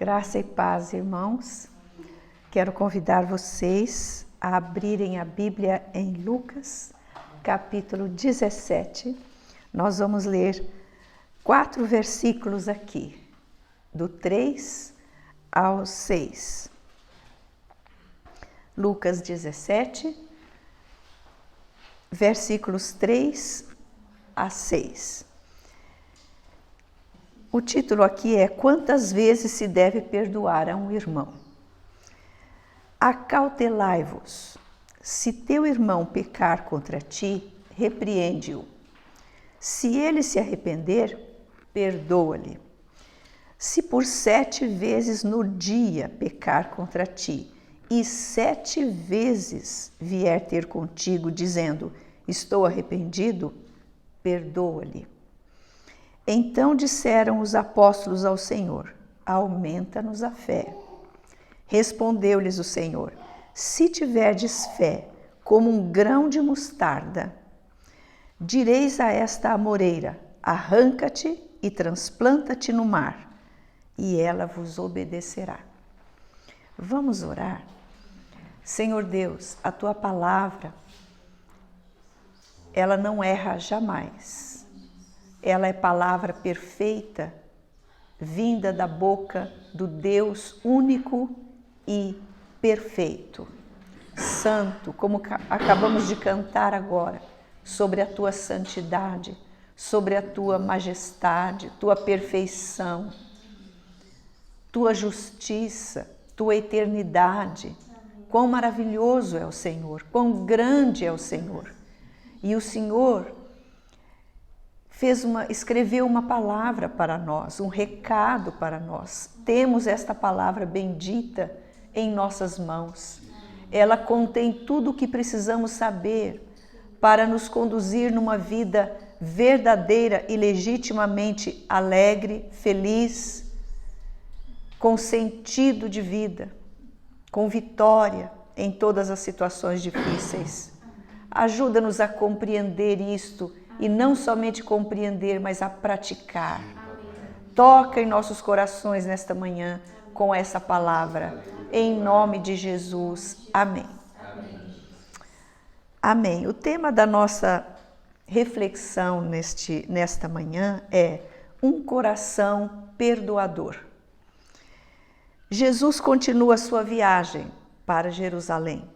Graça e paz, irmãos. Quero convidar vocês a abrirem a Bíblia em Lucas, capítulo 17. Nós vamos ler 4 versículos aqui, do 3 ao 6. Lucas 17, versículos 3 a 6. O título aqui é: Quantas vezes se deve perdoar a um irmão? Acautelai-vos. Se teu irmão pecar contra ti, repreende-o. Se ele se arrepender, perdoa-lhe. Se por 7 vezes no dia pecar contra ti, e 7 vezes vier ter contigo, dizendo, estou arrependido, perdoa-lhe. Então disseram os apóstolos ao Senhor, aumenta-nos a fé. Respondeu-lhes o Senhor, se tiverdes fé como um grão de mostarda, direis a esta amoreira, arranca-te e transplanta-te no mar, e ela vos obedecerá. Vamos orar? Senhor Deus, a tua palavra, ela não erra jamais. Ela é palavra perfeita, vinda da boca do Deus único e perfeito. Santo, como acabamos de cantar agora, sobre a tua santidade, sobre a tua majestade, tua perfeição, tua justiça, tua eternidade. Quão maravilhoso é o Senhor, quão grande é o Senhor. E o Senhor escreveu uma palavra para nós, um recado para nós. Temos esta palavra bendita em nossas mãos. Ela contém tudo o que precisamos saber para nos conduzir numa vida verdadeira e legitimamente alegre, feliz, com sentido de vida, com vitória em todas as situações difíceis. Ajuda-nos a compreender isto e não somente compreender, mas a praticar. Toca em nossos corações nesta manhã com essa palavra, em nome de Jesus. Amém. Amém. O tema da nossa reflexão nesta manhã é um coração perdoador. Jesus continua a sua viagem para Jerusalém.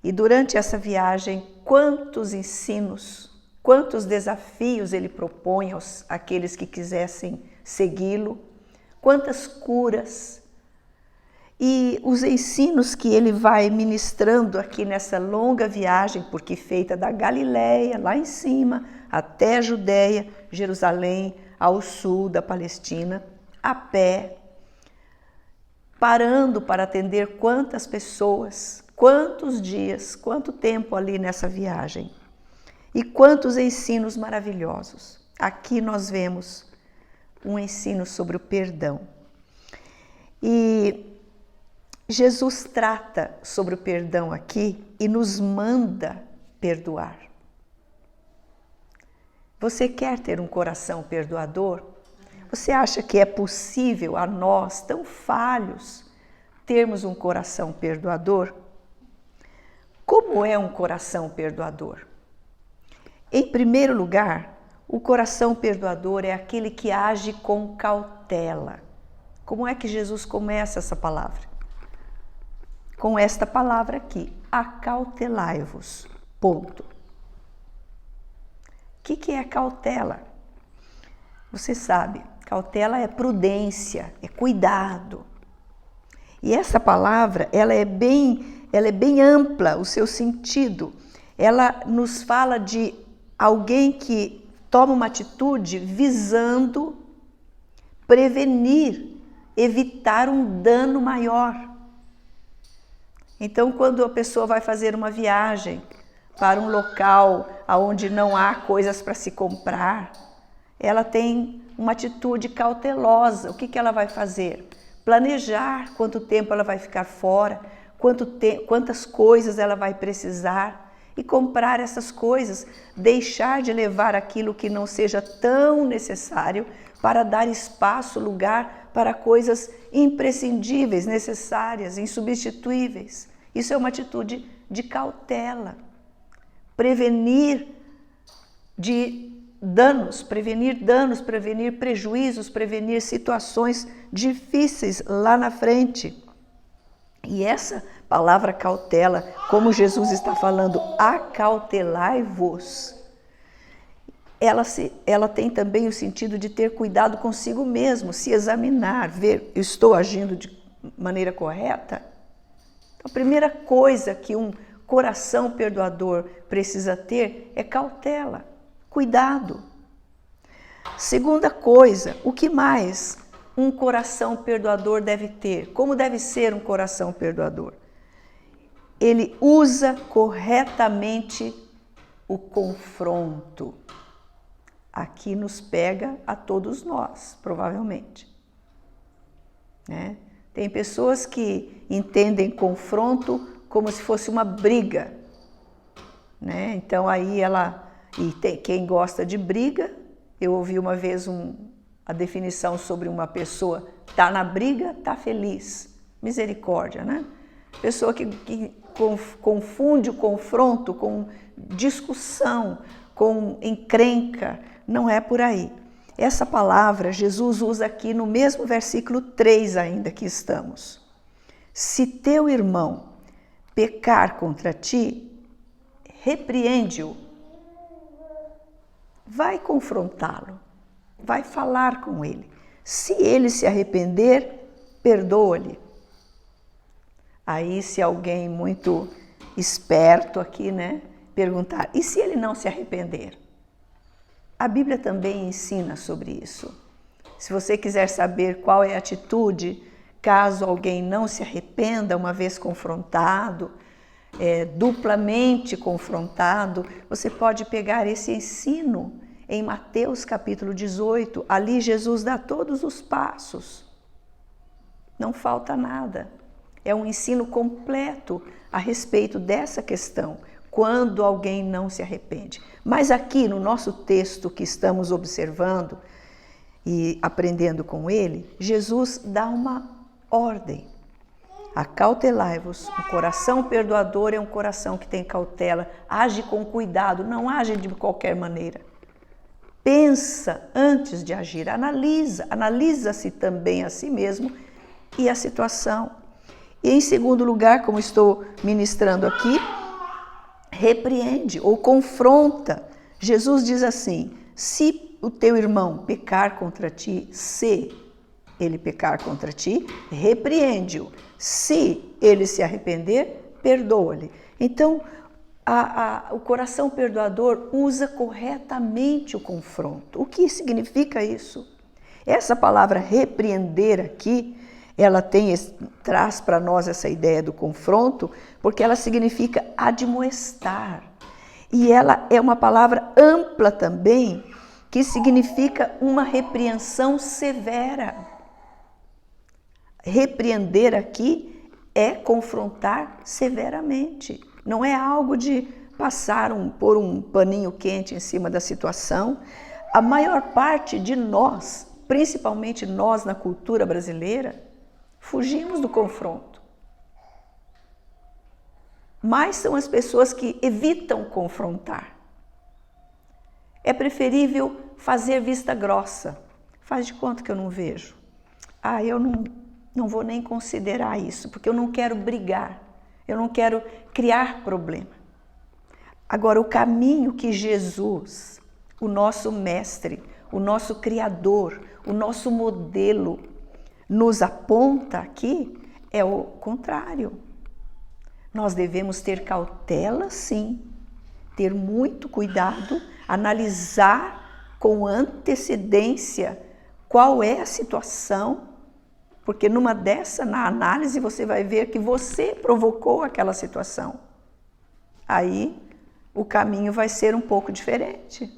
E durante essa viagem, quantos ensinos, quantos desafios ele propõe àqueles que quisessem segui-lo, quantas curas. E os ensinos que ele vai ministrando aqui nessa longa viagem, porque feita da Galileia, lá em cima, até a Judeia, Jerusalém, ao sul da Palestina, a pé, parando para atender quantas pessoas, quantos dias, quanto tempo ali nessa viagem. E quantos ensinos maravilhosos. Aqui nós vemos um ensino sobre o perdão. E Jesus trata sobre o perdão aqui e nos manda perdoar. Você quer ter um coração perdoador? Você acha que é possível a nós, tão falhos, termos um coração perdoador? Como é um coração perdoador? Em primeiro lugar, o coração perdoador é aquele que age com cautela. Como é que Jesus começa essa palavra? Com esta palavra aqui, acautelai-vos, ponto. O que é cautela? Você sabe, cautela é prudência, é cuidado. E essa palavra, ela é bem ampla, o seu sentido. Ela nos fala de alguém que toma uma atitude visando prevenir, evitar um dano maior. Então, quando a pessoa vai fazer uma viagem para um local onde não há coisas para se comprar, ela tem uma atitude cautelosa. O que ela vai fazer? Planejar quanto tempo ela vai ficar fora, quantas coisas ela vai precisar e comprar essas coisas, deixar de levar aquilo que não seja tão necessário para dar espaço, lugar para coisas imprescindíveis, necessárias, insubstituíveis. Isso é uma atitude de cautela. Prevenir danos, prevenir prejuízos, prevenir situações difíceis lá na frente. E essa palavra cautela, como Jesus está falando, acautelai-vos, ela tem também o sentido de ter cuidado consigo mesmo, se examinar, ver, eu estou agindo de maneira correta? Então, a primeira coisa que um coração perdoador precisa ter é cautela, cuidado. Segunda coisa, o que mais um coração perdoador deve ter? Como deve ser um coração perdoador? Ele usa corretamente o confronto. Aqui nos pega a todos nós, provavelmente. Né? Tem pessoas que entendem confronto como se fosse uma briga. Né? Então aí quem gosta de briga, eu ouvi uma vez a definição sobre uma pessoa, tá na briga, tá feliz. Misericórdia, né? Pessoa que confunde o confronto com discussão, com encrenca, não é por aí. Essa palavra Jesus usa aqui no mesmo versículo 3 ainda que estamos. Se teu irmão pecar contra ti, repreende-o. Vai confrontá-lo, vai falar com ele. Se ele se arrepender, perdoa-lhe. Aí, se alguém muito esperto aqui, né, perguntar, e se ele não se arrepender? A Bíblia também ensina sobre isso. Se você quiser saber qual é a atitude, caso alguém não se arrependa uma vez confrontado, duplamente confrontado, você pode pegar esse ensino em Mateus capítulo 18. Ali Jesus dá todos os passos. Não falta nada. É um ensino completo a respeito dessa questão, quando alguém não se arrepende. Mas aqui no nosso texto que estamos observando e aprendendo com ele, Jesus dá uma ordem. Acautelai-vos. O coração perdoador é um coração que tem cautela, age com cuidado, não age de qualquer maneira. Pensa antes de agir, analisa-se também a si mesmo e a situação. E em segundo lugar, como estou ministrando aqui, repreende ou confronta. Jesus diz assim, se o teu irmão pecar contra ti, se ele pecar contra ti, repreende-o. Se ele se arrepender, perdoa-lhe. Então, o coração perdoador usa corretamente o confronto. O que significa isso? Essa palavra repreender aqui, ela traz para nós essa ideia do confronto, porque ela significa admoestar. E ela é uma palavra ampla também, que significa uma repreensão severa. Repreender aqui é confrontar severamente. Não é algo de pôr um paninho quente em cima da situação. A maior parte de nós, principalmente nós na cultura brasileira, fugimos do confronto. Mas são as pessoas que evitam confrontar. É preferível fazer vista grossa. Faz de conta que eu não vejo. Eu não vou nem considerar isso, porque eu não quero brigar. Eu não quero criar problema. Agora, o caminho que Jesus, o nosso mestre, o nosso criador, o nosso modelo, nos aponta aqui é o contrário. Nós devemos ter cautela, sim, ter muito cuidado, analisar com antecedência qual é a situação, porque na análise você vai ver que você provocou aquela situação. Aí o caminho vai ser um pouco diferente.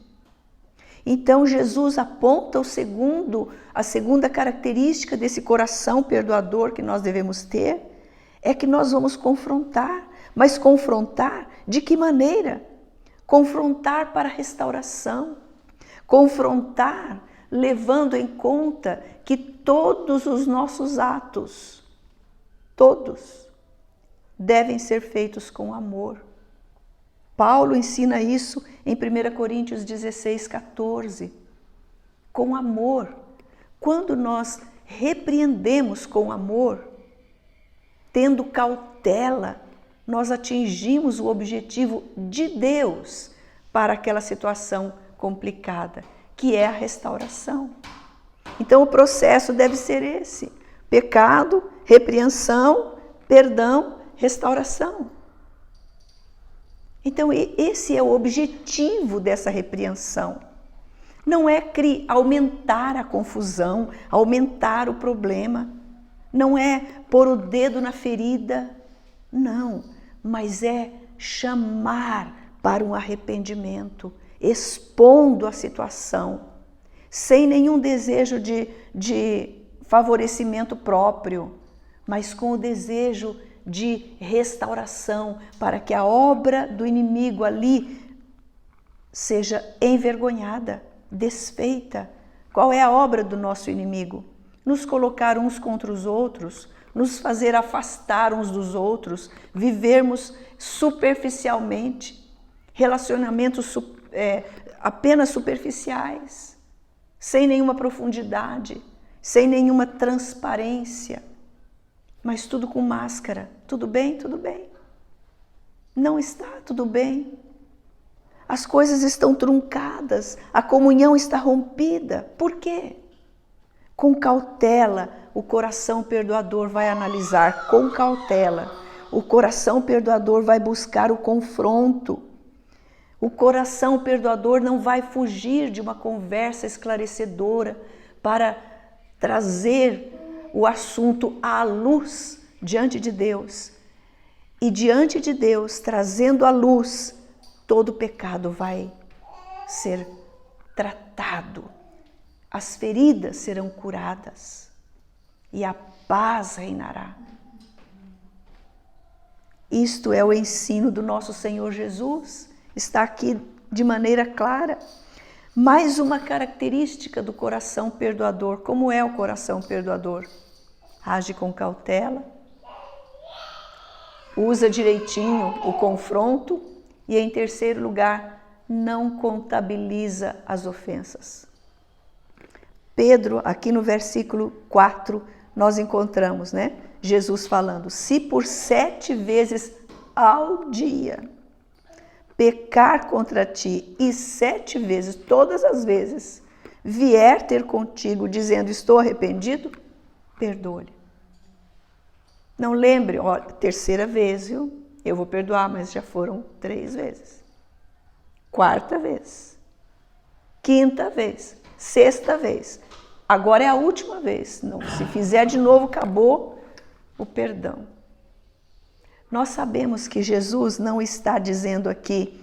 Então Jesus aponta a segunda característica desse coração perdoador que nós devemos ter, é que nós vamos confrontar. Mas confrontar de que maneira? Confrontar para restauração. Confrontar levando em conta que todos os nossos atos, todos, devem ser feitos com amor. Paulo ensina isso em 1 Coríntios 16, 14. Com amor. Quando nós repreendemos com amor, tendo cautela, nós atingimos o objetivo de Deus para aquela situação complicada, que é a restauração. Então o processo deve ser esse: pecado, repreensão, perdão, restauração. Então esse é o objetivo dessa repreensão. Não é aumentar a confusão, aumentar o problema. Não é pôr o dedo na ferida. Não, mas é chamar para um arrependimento, expondo a situação, sem nenhum desejo de favorecimento próprio, mas com o desejo de restauração, para que a obra do inimigo ali seja envergonhada, desfeita. Qual é a obra do nosso inimigo? Nos colocar uns contra os outros, nos fazer afastar uns dos outros, vivermos superficialmente, relacionamentos apenas superficiais, sem nenhuma profundidade, sem nenhuma transparência, mas tudo com máscara. Tudo bem? Tudo bem. Não está tudo bem. As coisas estão truncadas, a comunhão está rompida. Por quê? Com cautela, o coração perdoador vai analisar, com cautela. O coração perdoador vai buscar o confronto. O coração perdoador não vai fugir de uma conversa esclarecedora para trazer o assunto à luz diante de Deus. E diante de Deus, trazendo à luz, todo pecado vai ser tratado. As feridas serão curadas e a paz reinará. Isto é o ensino do nosso Senhor Jesus, está aqui de maneira clara. Mais uma característica do coração perdoador. Como é o coração perdoador? Age com cautela, usa direitinho o confronto e, em terceiro lugar, não contabiliza as ofensas. Pedro, aqui no versículo 4, nós encontramos, Jesus falando: se por 7 vezes ao dia pecar contra ti e 7 vezes, todas as vezes, vier ter contigo dizendo estou arrependido, perdoa-lhe. Não lembre, olha, 3ª vez, viu? Eu vou perdoar, mas já foram 3 vezes. 4ª vez. 5ª vez. 6ª vez. Agora é a última vez. Não, se fizer de novo, acabou o perdão. Nós sabemos que Jesus não está dizendo aqui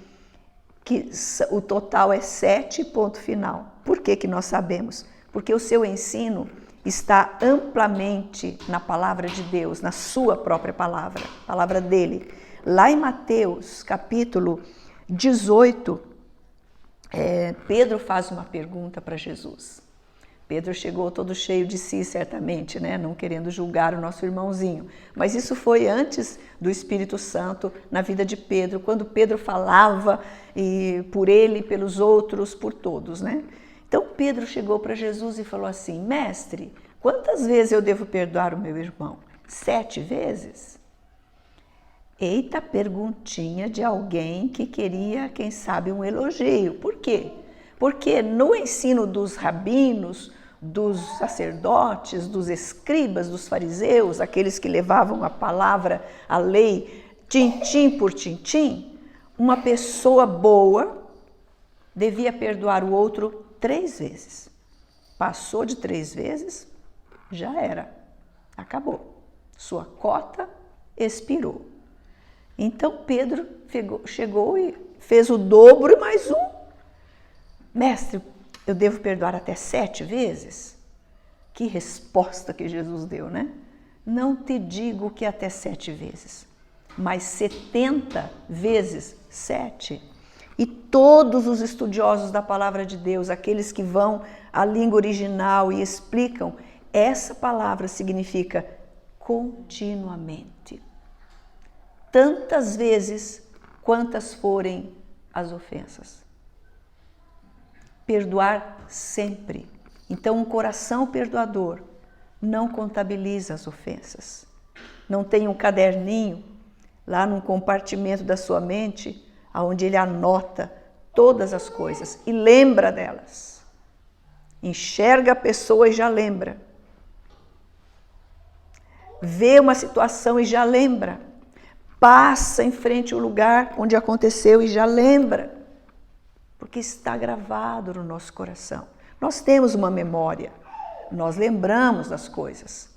que o total é 7, ponto final. Por que nós sabemos? Porque o seu ensino está amplamente na palavra de Deus, na sua própria palavra, a palavra dele. Lá em Mateus, capítulo 18, Pedro faz uma pergunta para Jesus. Pedro chegou todo cheio de si, certamente, não querendo julgar o nosso irmãozinho. Mas isso foi antes do Espírito Santo na vida de Pedro, quando Pedro falava por ele, pelos outros, por todos, Então Pedro chegou para Jesus e falou assim: mestre, quantas vezes eu devo perdoar o meu irmão? 7 vezes? Eita, perguntinha de alguém que queria, quem sabe, um elogio. Por quê? Porque no ensino dos rabinos, dos sacerdotes, dos escribas, dos fariseus, aqueles que levavam a palavra, a lei, tintim por tintim, uma pessoa boa devia perdoar o outro 3 vezes. Passou de 3 vezes, já era, acabou. Sua cota expirou. Então Pedro chegou e fez o dobro e mais um. Mestre, eu devo perdoar até 7 vezes? Que resposta que Jesus deu, Não te digo que até 7 vezes, mas 70 vezes 7. E todos os estudiosos da palavra de Deus, aqueles que vão à língua original e explicam, essa palavra significa continuamente. Tantas vezes quantas forem as ofensas. Perdoar sempre. Então, um coração perdoador não contabiliza as ofensas. Não tem um caderninho lá num compartimento da sua mente, onde ele anota todas as coisas e lembra delas. Enxerga a pessoa e já lembra. Vê uma situação e já lembra. Passa em frente ao lugar onde aconteceu e já lembra. Porque está gravado no nosso coração. Nós temos uma memória. Nós lembramos das coisas.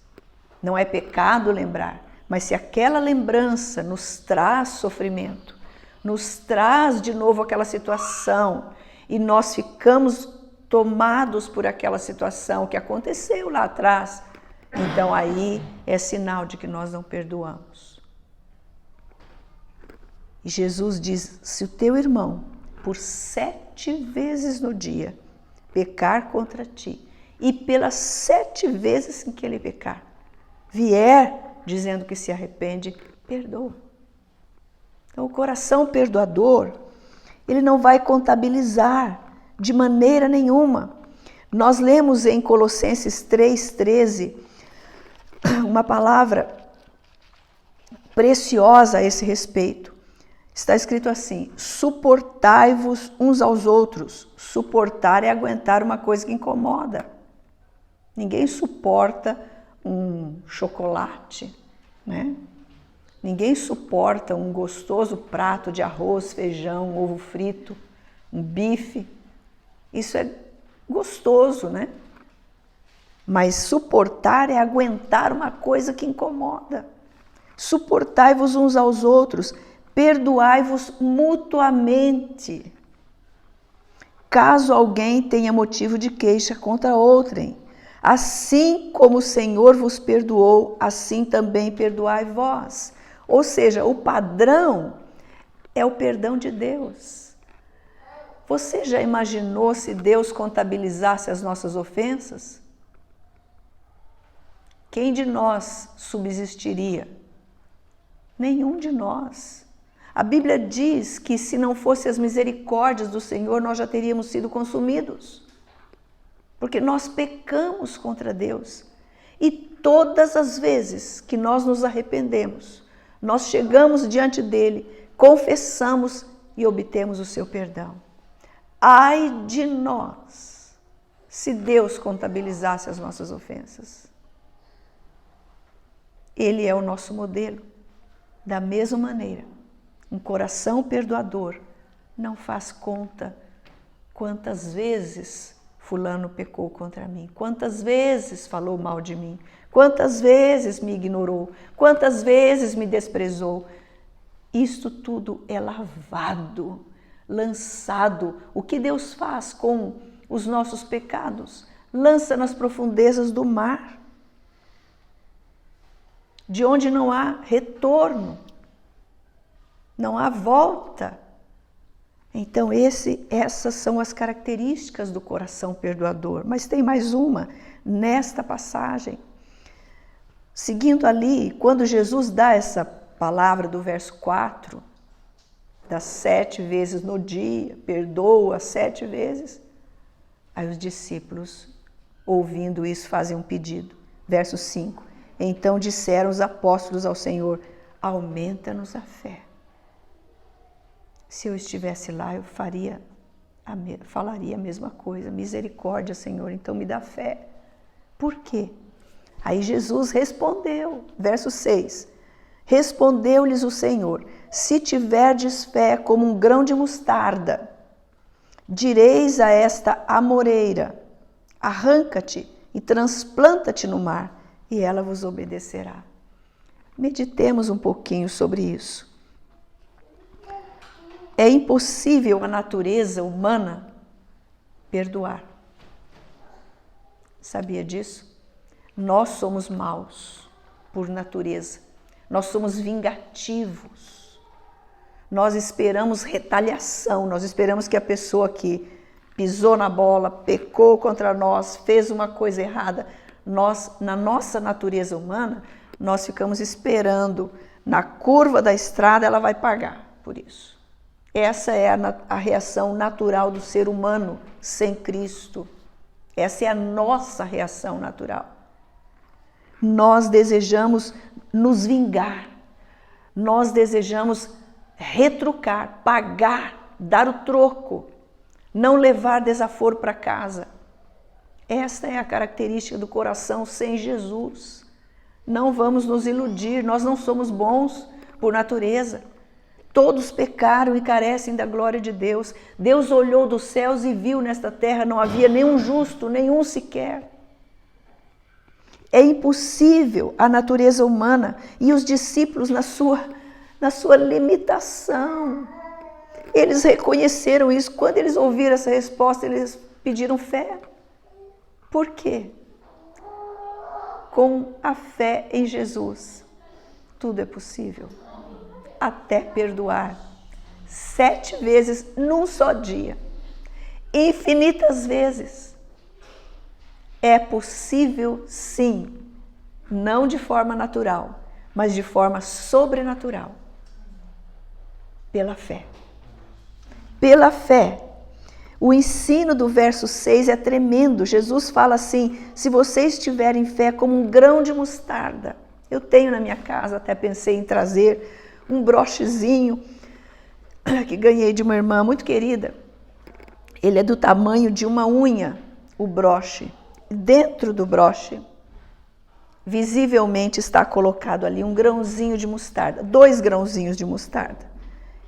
Não é pecado lembrar. Mas se aquela lembrança nos traz sofrimento, nos traz de novo aquela situação e nós ficamos tomados por aquela situação que aconteceu lá atrás, então aí é sinal de que nós não perdoamos. E Jesus diz, se o teu irmão por 7 vezes no dia pecar contra ti, e pelas 7 vezes em que ele pecar, vier dizendo que se arrepende, perdoa. Então, o coração perdoador, ele não vai contabilizar de maneira nenhuma. Nós lemos em Colossenses 3,13 uma palavra preciosa a esse respeito. Está escrito assim, suportai-vos uns aos outros. Suportar é aguentar uma coisa que incomoda. Ninguém suporta um chocolate, né? Ninguém suporta um gostoso prato de arroz, feijão, ovo frito, um bife. Isso é gostoso, né? Mas suportar é aguentar uma coisa que incomoda. Suportai-vos uns aos outros, perdoai-vos mutuamente. Caso alguém tenha motivo de queixa contra outrem, assim como o Senhor vos perdoou, assim também perdoai vós. Ou seja, o padrão é o perdão de Deus. Você já imaginou se Deus contabilizasse as nossas ofensas? Quem de nós subsistiria? Nenhum de nós. A Bíblia diz que se não fossem as misericórdias do Senhor, nós já teríamos sido consumidos. Porque nós pecamos contra Deus. E todas as vezes que nós nos arrependemos, nós chegamos diante dele, confessamos e obtemos o seu perdão. Ai de nós, se Deus contabilizasse as nossas ofensas. Ele é o nosso modelo. Da mesma maneira, um coração perdoador não faz conta quantas vezes fulano pecou contra mim, quantas vezes falou mal de mim, quantas vezes me ignorou, quantas vezes me desprezou. Isto tudo é lavado, lançado. O que Deus faz com os nossos pecados? Lança nas profundezas do mar, de onde não há retorno, não há volta. Então essas são as características do coração perdoador. Mas tem mais uma nesta passagem. Seguindo ali, quando Jesus dá essa palavra do verso 4, das 7 vezes no dia, perdoa 7 vezes, aí os discípulos, ouvindo isso, fazem um pedido. Verso 5, então disseram os apóstolos ao Senhor, aumenta-nos a fé. Se eu estivesse lá, eu falaria a mesma coisa. Misericórdia, Senhor, então me dá fé. Por quê? Aí Jesus respondeu, verso 6. Respondeu-lhes o Senhor, se tiverdes fé como um grão de mostarda, direis a esta amoreira, arranca-te e transplanta-te no mar, e ela vos obedecerá. Meditemos um pouquinho sobre isso. É impossível a natureza humana perdoar. Sabia disso? Nós somos maus por natureza. Nós somos vingativos. nós esperamos retaliação, nós esperamos que a pessoa que pisou na bola, pecou contra nós, fez uma coisa errada, nós, na nossa natureza humana, nós ficamos esperando, na curva da estrada ela vai pagar por isso. Essa é a reação natural do ser humano sem Cristo. Essa é a nossa reação natural. Nós desejamos nos vingar, nós desejamos retrucar, pagar, dar o troco, não levar desaforo para casa. Esta é a característica do coração sem Jesus. Não vamos nos iludir, nós não somos bons por natureza. Todos pecaram e carecem da glória de Deus. Deus olhou dos céus e viu nesta terra não havia nenhum justo, nenhum sequer. É impossível a natureza humana e os discípulos na sua limitação. Eles reconheceram isso. Quando eles ouviram essa resposta, eles pediram fé. Por quê? Com a fé em Jesus, tudo é possível. Até perdoar 7 vezes num só dia, infinitas vezes. É possível, sim, não de forma natural, mas de forma sobrenatural, pela fé. Pela fé. O ensino do verso 6 é tremendo. Jesus fala assim: se vocês tiverem fé como um grão de mostarda. Eu tenho na minha casa, até pensei em trazer um brochezinho que ganhei de uma irmã muito querida. Ele é do tamanho de uma unha, o broche. Dentro do broche, visivelmente está colocado ali um grãozinho de mostarda, 2 grãozinhos de mostarda.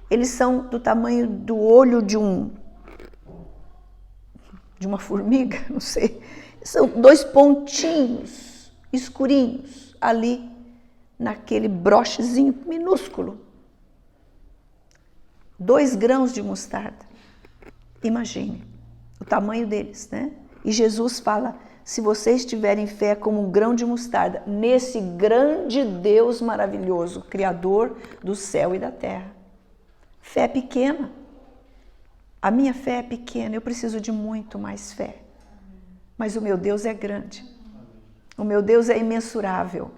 Eles são do tamanho do olho de uma formiga, não sei. São 2 pontinhos escurinhos ali naquele brochezinho minúsculo. 2 grãos de mostarda. Imagine o tamanho deles, né? E Jesus fala: se vocês tiverem fé como um grão de mostarda, nesse grande Deus maravilhoso, Criador do céu e da terra. Fé pequena. A minha fé é pequena, eu preciso de muito mais fé. Mas o meu Deus é grande. O meu Deus é imensurável.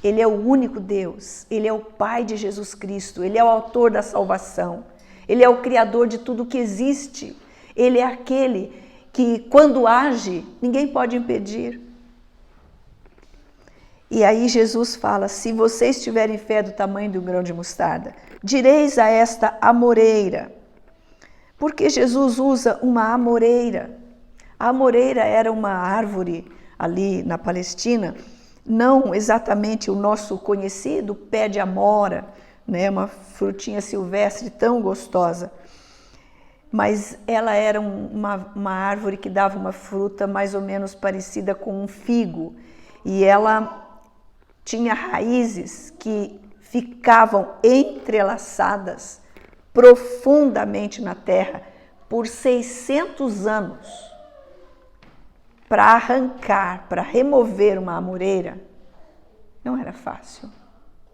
Ele é o único Deus. Ele é o Pai de Jesus Cristo. Ele é o autor da salvação. Ele é o Criador de tudo que existe. Ele é aquele que, quando age, ninguém pode impedir. E aí Jesus fala: se vocês tiverem fé do tamanho de um grão de mostarda, direis a esta amoreira. Porque Jesus usa uma amoreira. A amoreira era uma árvore ali na Palestina, não exatamente o nosso conhecido pé de amora, né? Uma frutinha silvestre tão gostosa. Mas ela era uma árvore que dava uma fruta mais ou menos parecida com um figo. E ela tinha raízes que ficavam entrelaçadas profundamente na terra por 600 anos. Para arrancar, para remover uma amoreira, não era fácil.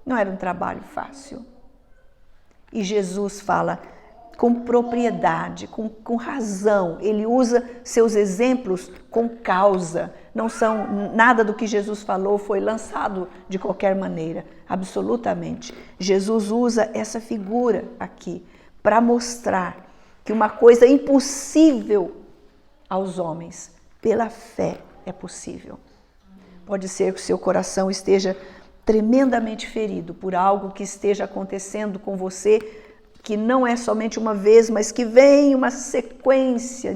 Não era um trabalho fácil. E Jesus fala com propriedade, com razão. Ele usa seus exemplos com causa. Não são nada do que Jesus falou foi lançado de qualquer maneira, absolutamente. Jesus usa essa figura aqui para mostrar que uma coisa impossível aos homens, pela fé, é possível. Pode ser que o seu coração esteja tremendamente ferido por algo que esteja acontecendo com você, que não é somente uma vez, mas que vem uma sequência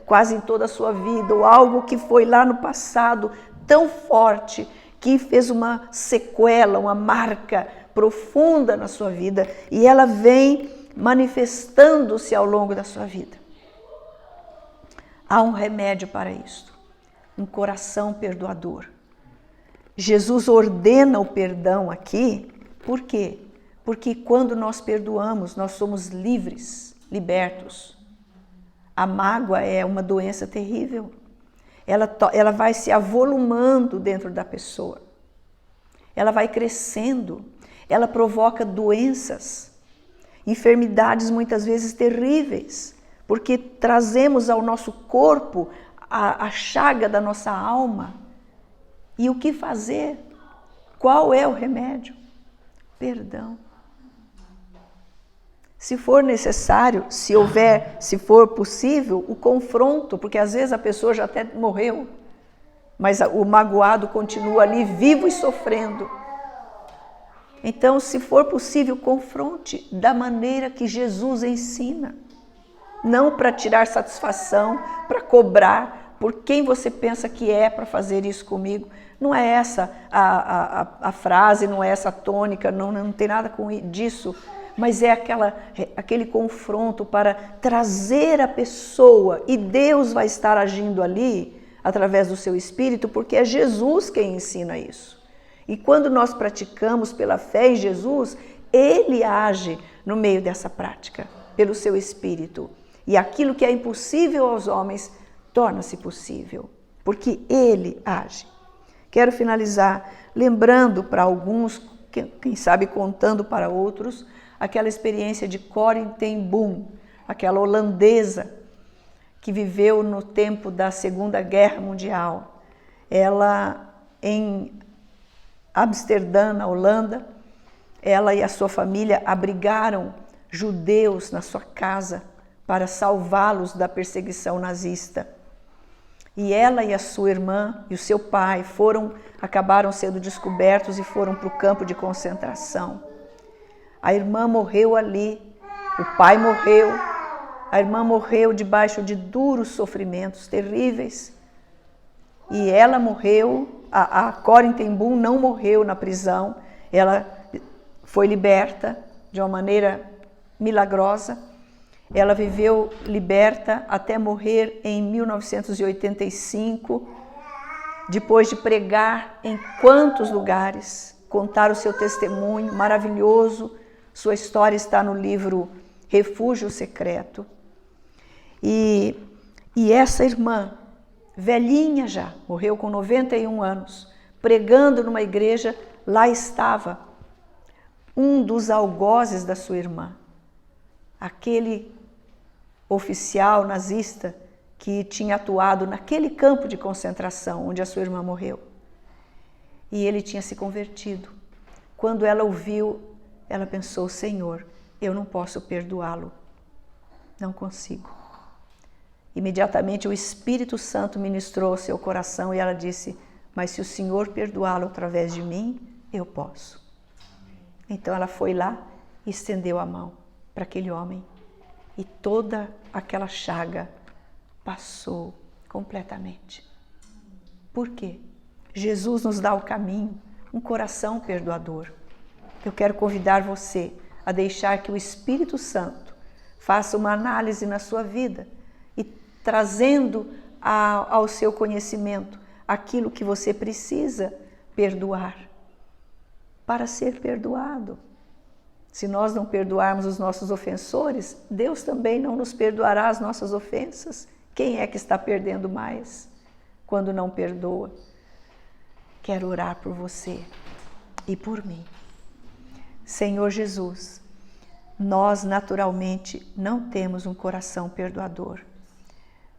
quase em toda a sua vida, ou algo que foi lá no passado tão forte que fez uma sequela, uma marca profunda na sua vida, e ela vem manifestando-se ao longo da sua vida. Há um remédio para isto, um coração perdoador. Jesus ordena o perdão aqui, por quê? Porque quando nós perdoamos, nós somos livres, libertos. A mágoa é uma doença terrível. Ela vai se avolumando dentro da pessoa. Ela vai crescendo. Ela provoca doenças. enfermidades muitas vezes terríveis, porque trazemos ao nosso corpo a chaga da nossa alma. E o que fazer? Qual é o remédio? Perdão. Se for necessário, se for possível, o confronto, porque às vezes a pessoa já até morreu, mas o magoado continua ali vivo e sofrendo. Então, se for possível, confronte da maneira que Jesus ensina. Não para tirar satisfação, para cobrar por quem você pensa que é para fazer isso comigo. Não é essa a frase, não é essa a tônica, não tem nada disso. Mas é aquele confronto para trazer a pessoa, e Deus vai estar agindo ali através do seu Espírito, porque é Jesus quem ensina isso. E quando nós praticamos pela fé em Jesus, Ele age no meio dessa prática, pelo seu Espírito. E aquilo que é impossível aos homens, torna-se possível, porque Ele age. Quero finalizar lembrando para alguns, quem sabe contando para outros, aquela experiência de Corrie ten Boom, aquela holandesa que viveu no tempo da Segunda Guerra Mundial. Ela, em Amsterdã, na Holanda, ela e a sua família abrigaram judeus na sua casa para salvá-los da perseguição nazista. E ela e a sua irmã e o seu pai acabaram sendo descobertos e foram para o campo de concentração. A irmã morreu ali, o pai morreu, a irmã morreu debaixo de duros sofrimentos terríveis. E ela morreu, a Corrie ten Boom não morreu na prisão, ela foi liberta de uma maneira milagrosa. Ela viveu liberta até morrer em 1985, depois de pregar em quantos lugares, contar o seu testemunho maravilhoso. Sua história está no livro Refúgio Secreto. E essa irmã, velhinha já, morreu com 91 anos, pregando numa igreja, lá estava um dos algozes da sua irmã, aquele oficial nazista que tinha atuado naquele campo de concentração onde a sua irmã morreu. E ele tinha se convertido. Quando ela ouviu, ela pensou: Senhor, eu não posso perdoá-lo. Não consigo. Imediatamente o Espírito Santo ministrou ao seu coração e ela disse: mas se o Senhor perdoá-lo através de mim, eu posso. Então ela foi lá e estendeu a mão para aquele homem. E toda aquela chaga passou completamente. Por quê? Jesus nos dá o caminho, um coração perdoador. Eu quero convidar você a deixar que o Espírito Santo faça uma análise na sua vida e trazendo ao seu conhecimento aquilo que você precisa perdoar para ser perdoado. Se nós não perdoarmos os nossos ofensores, Deus também não nos perdoará as nossas ofensas. Quem é que está perdendo mais quando não perdoa? Quero orar por você e por mim. Senhor Jesus, nós naturalmente não temos um coração perdoador,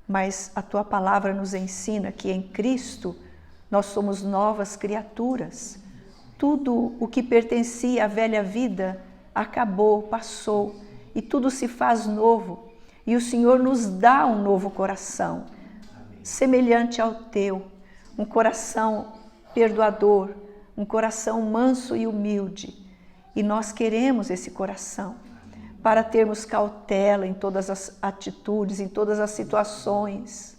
mas a Tua palavra nos ensina que em Cristo nós somos novas criaturas. Tudo o que pertencia à velha vida acabou, passou, e tudo se faz novo. E o Senhor nos dá um novo coração, semelhante ao Teu, um coração perdoador, um coração manso e humilde. E nós queremos esse coração para termos cautela em todas as atitudes, em todas as situações.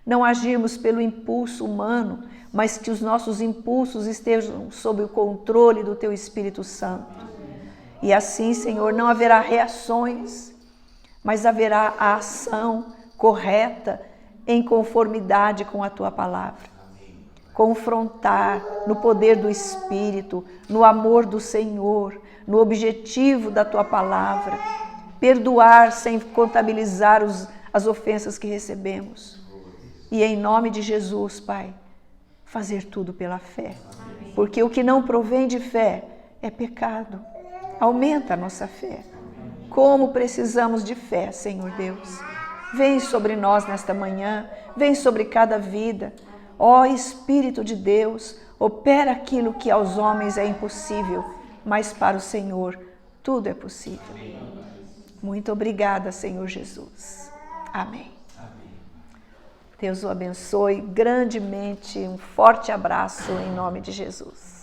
Não agirmos pelo impulso humano, mas que os nossos impulsos estejam sob o controle do Teu Espírito Santo. E assim, Senhor, não haverá reações, mas haverá a ação correta em conformidade com a Tua palavra. Confrontar no poder do Espírito, no amor do Senhor, no objetivo da Tua palavra. Perdoar sem contabilizar as ofensas que recebemos. E em nome de Jesus, Pai, fazer tudo pela fé. Porque o que não provém de fé é pecado. Aumenta a nossa fé. como precisamos de fé, Senhor Deus. Vem sobre nós nesta manhã, vem sobre cada vida. Ó Espírito de Deus, opera aquilo que aos homens é impossível, mas para o Senhor tudo é possível. Muito obrigada, Senhor Jesus. Amém. Deus o abençoe grandemente. Um forte abraço em nome de Jesus.